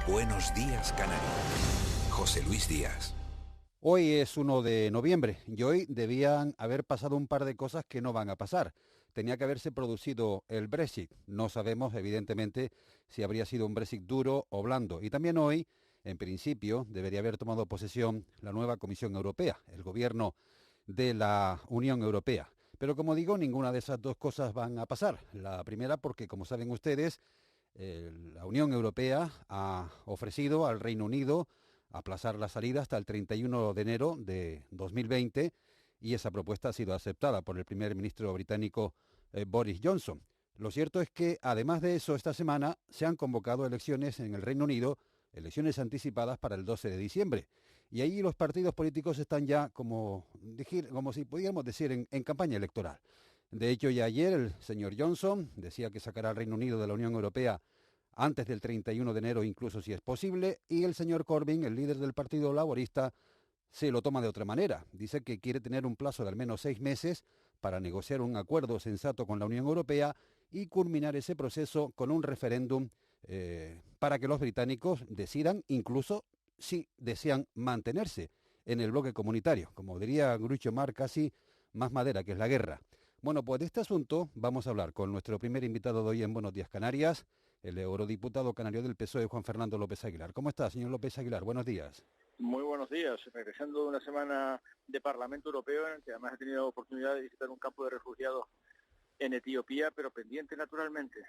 Buenos Días, Canarias. José Luis Díaz. Hoy es 1 de noviembre y hoy debían haber pasado un par de cosas que no van a pasar. Tenía que haberse producido el Brexit. No sabemos, evidentemente, si habría sido un Brexit duro o blando. Y también hoy, en principio, debería haber tomado posesión la nueva Comisión Europea, el gobierno de la Unión Europea. Pero como digo, ninguna de esas dos cosas van a pasar. La primera porque, como saben ustedes, la Unión Europea ha ofrecido al Reino Unido aplazar la salida hasta el 31 de enero de 2020 y esa propuesta ha sido aceptada por el primer ministro británico Boris Johnson. Lo cierto es que, además de eso, esta semana se han convocado elecciones en el Reino Unido, elecciones anticipadas para el 12 de diciembre. Y ahí los partidos políticos están ya, como si pudiéramos decir, en campaña electoral. De hecho, ya ayer el señor Johnson decía que sacará al Reino Unido de la Unión Europea antes del 31 de enero, incluso si es posible, y el señor Corbyn, el líder del Partido Laborista, se lo toma de otra manera. Dice que quiere tener un plazo de al menos 6 meses para negociar un acuerdo sensato con la Unión Europea y culminar ese proceso con un referéndum para que los británicos decidan incluso si desean mantenerse en el bloque comunitario. Como diría Groucho Marx, casi más madera que es la guerra. Bueno, pues de este asunto vamos a hablar con nuestro primer invitado de hoy en Buenos Días Canarias, el eurodiputado canario del PSOE, Juan Fernando López Aguilar. ¿Cómo está, señor López Aguilar? Buenos días. Muy buenos días. Regresando de una semana de Parlamento Europeo, en que además he tenido la oportunidad de visitar un campo de refugiados en Etiopía, pero pendiente naturalmente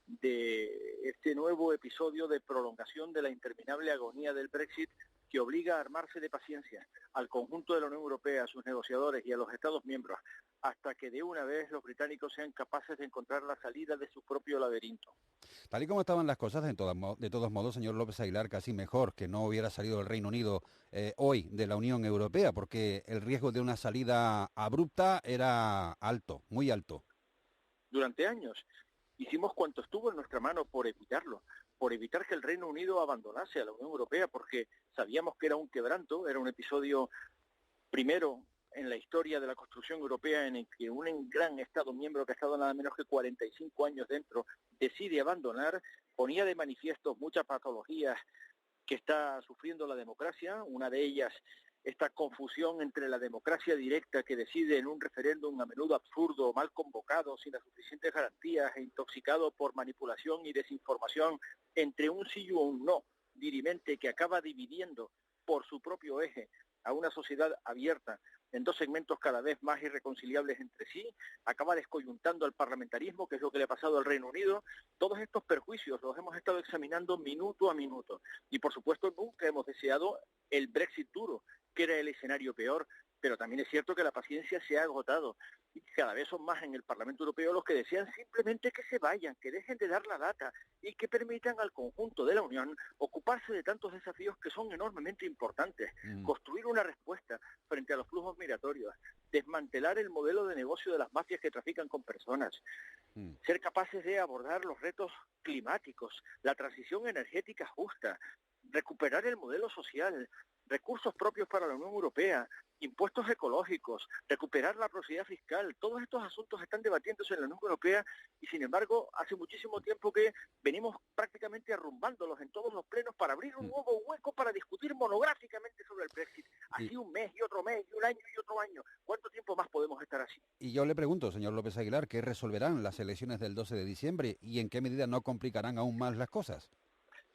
de este nuevo episodio de prolongación de la interminable agonía del Brexit, que obliga a armarse de paciencia al conjunto de la Unión Europea, a sus negociadores y a los Estados miembros, hasta que de una vez los británicos sean capaces de encontrar la salida de su propio laberinto. Tal y como estaban las cosas, de todos modos, señor López Aguilar, casi mejor que no hubiera salido el Reino Unido hoy de la Unión Europea, porque el riesgo de una salida abrupta era alto, muy alto. Durante años hicimos cuanto estuvo en nuestra mano por evitarlo, por evitar que el Reino Unido abandonase a la Unión Europea, porque sabíamos que era un quebranto, era un episodio primero en la historia de la construcción europea en el que un gran Estado miembro que ha estado nada menos que 45 años dentro decide abandonar, ponía de manifiesto muchas patologías que está sufriendo la democracia, una de ellas esta confusión entre la democracia directa que decide en un referéndum a menudo absurdo, mal convocado, sin las suficientes garantías e intoxicado por manipulación y desinformación, entre un sí y un no dirimente que acaba dividiendo por su propio eje a una sociedad abierta en dos segmentos cada vez más irreconciliables entre sí, acaba descoyuntando al parlamentarismo, que es lo que le ha pasado al Reino Unido. Todos estos perjuicios los hemos estado examinando minuto a minuto. Y por supuesto nunca hemos deseado el Brexit duro, que era el escenario peor, pero también es cierto que la paciencia se ha agotado. Y cada vez son más en el Parlamento Europeo los que desean simplemente que se vayan, que dejen de dar la lata y que permitan al conjunto de la Unión ocuparse de tantos desafíos que son enormemente importantes. Construir una respuesta frente a los flujos migratorios, desmantelar el modelo de negocio de las mafias que trafican con personas, ser capaces de abordar los retos climáticos, la transición energética justa, recuperar el modelo social, recursos propios para la Unión Europea, impuestos ecológicos, recuperar la prosperidad fiscal. Todos estos asuntos están debatiéndose en la Unión Europea y, sin embargo, hace muchísimo tiempo que venimos prácticamente arrumbándolos en todos los plenos para abrir un nuevo hueco para discutir monográficamente sobre el Brexit. Así un mes y otro mes y un año y otro año. ¿Cuánto tiempo más podemos estar así? Y yo le pregunto, señor López Aguilar, ¿qué resolverán las elecciones del 12 de diciembre y en qué medida no complicarán aún más las cosas?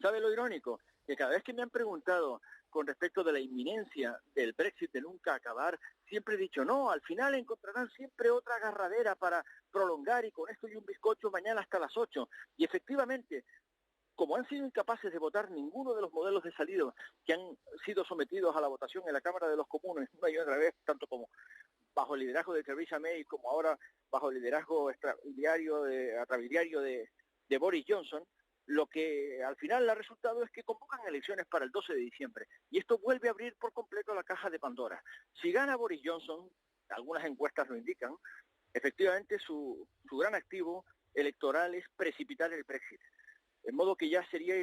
¿Sabe lo irónico? Que cada vez que me han preguntado con respecto de la inminencia del Brexit de nunca acabar, siempre he dicho, no, al final encontrarán siempre otra agarradera para prolongar y con esto y un bizcocho mañana hasta las 8. Y efectivamente, como han sido incapaces de votar ninguno de los modelos de salida que han sido sometidos a la votación en la Cámara de los Comunes una y otra vez, tanto como bajo el liderazgo de Theresa May como ahora bajo el liderazgo atrabiliario de Boris Johnson, lo que al final ha resultado es que convocan elecciones para el 12 de diciembre. Y esto vuelve a abrir por completo la caja de Pandora. Si gana Boris Johnson, algunas encuestas lo indican, efectivamente su gran activo electoral es precipitar el Brexit. De modo que ya sería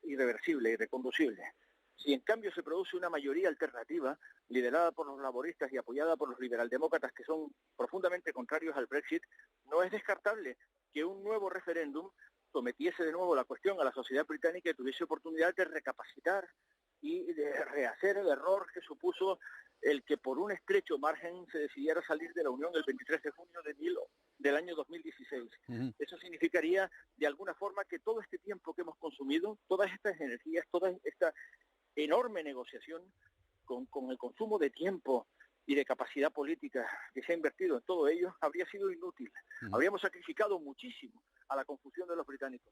irreversible, irreconducible. Si en cambio se produce una mayoría alternativa, liderada por los laboristas y apoyada por los liberaldemócratas que son profundamente contrarios al Brexit, no es descartable que un nuevo referéndum sometiese de nuevo la cuestión a la sociedad británica y tuviese oportunidad de recapacitar y de rehacer el error que supuso el que por un estrecho margen se decidiera salir de la Unión el 23 de junio del año 2016. Ujú. Eso significaría, de alguna forma, que todo este tiempo que hemos consumido, todas estas energías, toda esta enorme negociación con el consumo de tiempo y de capacidad política que se ha invertido en todo ello, habría sido inútil. Habríamos sacrificado muchísimo a la confusión de los británicos.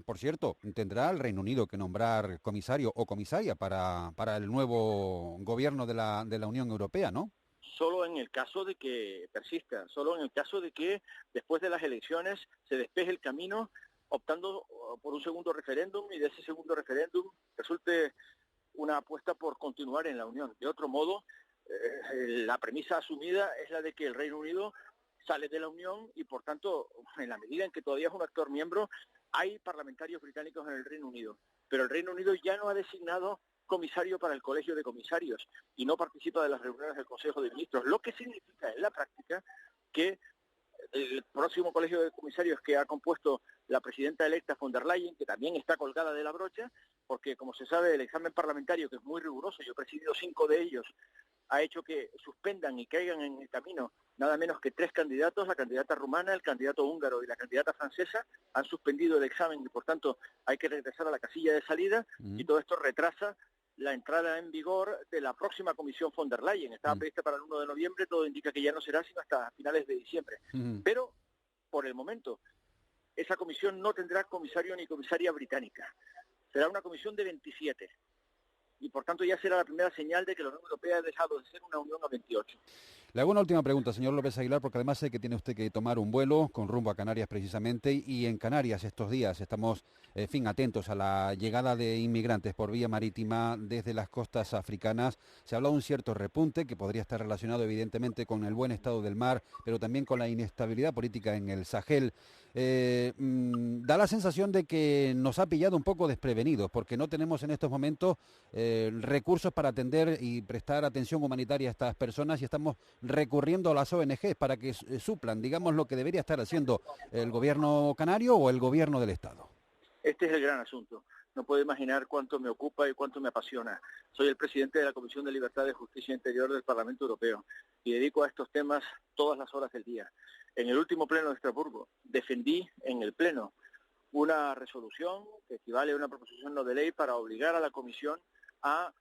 Por cierto, tendrá el Reino Unido que nombrar comisario o comisaria para el nuevo gobierno de la Unión Europea, ¿no? Solo en el caso de que persista, solo en el caso de que después de las elecciones se despeje el camino optando por un segundo referéndum y de ese segundo referéndum resulte una apuesta por continuar en la Unión. De otro modo, la premisa asumida es la de que el Reino Unido sale de la Unión y, por tanto, en la medida en que todavía es un actor miembro, hay parlamentarios británicos en el Reino Unido. Pero el Reino Unido ya no ha designado comisario para el Colegio de Comisarios y no participa de las reuniones del Consejo de Ministros, lo que significa en la práctica que el próximo Colegio de Comisarios que ha compuesto la presidenta electa von der Leyen, que también está colgada de la brocha, porque como se sabe el examen parlamentario, que es muy riguroso, yo he presidido 5 de ellos, ha hecho que suspendan y caigan en el camino nada menos que 3 candidatos, la candidata rumana, el candidato húngaro y la candidata francesa, han suspendido el examen y por tanto hay que regresar a la casilla de salida y todo esto retrasa la entrada en vigor de la próxima comisión von der Leyen. Estaba prevista para el 1 de noviembre, todo indica que ya no será sino hasta finales de diciembre. Pero, por el momento, esa comisión no tendrá comisario ni comisaria británica. Será una comisión de 27. Y por tanto ya será la primera señal de que la Unión Europea ha dejado de ser una unión a 28. Le hago una última pregunta, señor López Aguilar, porque además sé que tiene usted que tomar un vuelo con rumbo a Canarias precisamente, y en Canarias estos días estamos, en fin, atentos a la llegada de inmigrantes por vía marítima desde las costas africanas. Se habla de un cierto repunte que podría estar relacionado evidentemente con el buen estado del mar, pero también con la inestabilidad política en el Sahel. Da la sensación de que nos ha pillado un poco desprevenidos, porque no tenemos en estos momentos recursos para atender y prestar atención humanitaria a estas personas y estamos recurriendo a las ONG para que suplan, digamos, lo que debería estar haciendo el gobierno canario o el gobierno del Estado. Este es el gran asunto. No puedo imaginar cuánto me ocupa y cuánto me apasiona. Soy el presidente de la Comisión de Libertades, Justicia e Interior del Parlamento Europeo y dedico a estos temas todas las horas del día. En el último pleno de Estrasburgo defendí en el pleno una resolución que equivale a una proposición no de ley para obligar a la Comisión a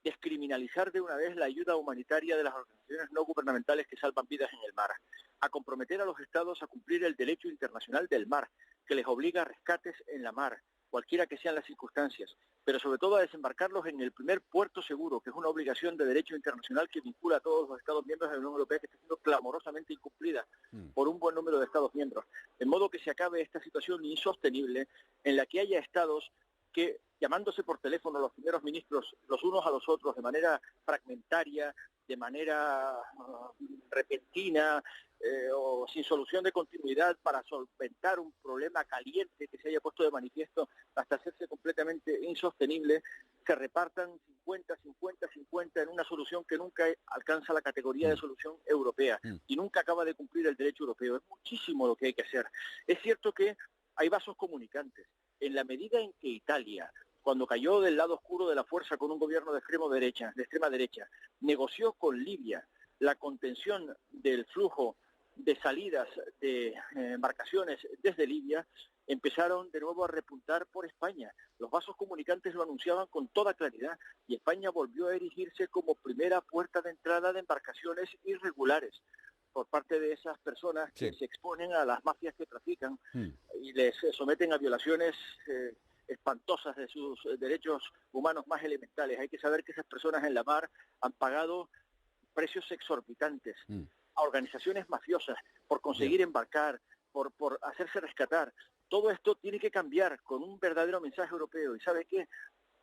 descriminalizar de una vez la ayuda humanitaria de las organizaciones no gubernamentales que salvan vidas en el mar, a comprometer a los Estados a cumplir el derecho internacional del mar, que les obliga a rescates en la mar, cualquiera que sean las circunstancias, pero sobre todo a desembarcarlos en el primer puerto seguro, que es una obligación de derecho internacional que vincula a todos los Estados miembros de la Unión Europea, que está siendo clamorosamente incumplida por un buen número de Estados miembros, de modo que se acabe esta situación insostenible en la que haya Estados que, llamándose por teléfono los primeros ministros los unos a los otros de manera fragmentaria, de manera repentina o sin solución de continuidad para solventar un problema caliente que se haya puesto de manifiesto hasta hacerse completamente insostenible, se repartan 50 en una solución que nunca alcanza la categoría de solución europea y nunca acaba de cumplir el derecho europeo. Es muchísimo lo que hay que hacer. Es cierto que hay vasos comunicantes. En la medida en que Italia, cuando cayó del lado oscuro de la fuerza con un gobierno de extrema derecha, negoció con Libia la contención del flujo de salidas de embarcaciones desde Libia, empezaron de nuevo a repuntar por España. Los vasos comunicantes lo anunciaban con toda claridad y España volvió a erigirse como primera puerta de entrada de embarcaciones irregulares por parte de esas personas que se exponen a las mafias que trafican y les someten a violaciones espantosas de sus derechos humanos más elementales. Hay que saber que esas personas en la mar han pagado precios exorbitantes a organizaciones mafiosas por conseguir embarcar, por hacerse rescatar. Todo esto tiene que cambiar con un verdadero mensaje europeo. ¿Y sabe qué?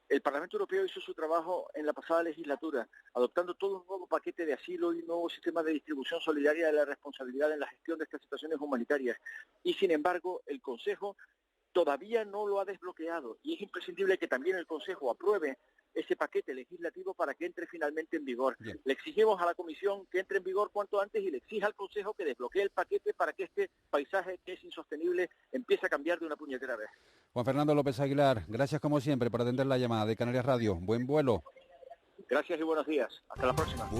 El Parlamento Europeo hizo su trabajo en la pasada legislatura, adoptando todo un nuevo paquete de asilo y un nuevo sistema de distribución solidaria de la responsabilidad en la gestión de estas situaciones humanitarias. Y sin embargo, el Consejo todavía no lo ha desbloqueado y es imprescindible que también el Consejo apruebe ese paquete legislativo para que entre finalmente en vigor. Bien. Le exigimos a la Comisión que entre en vigor cuanto antes y le exija al Consejo que desbloquee el paquete para que este paisaje que es insostenible empiece a cambiar de una puñetera vez. Juan Fernando López Aguilar, gracias como siempre por atender la llamada de Canarias Radio. Buen vuelo. Gracias y buenos días. Hasta la próxima.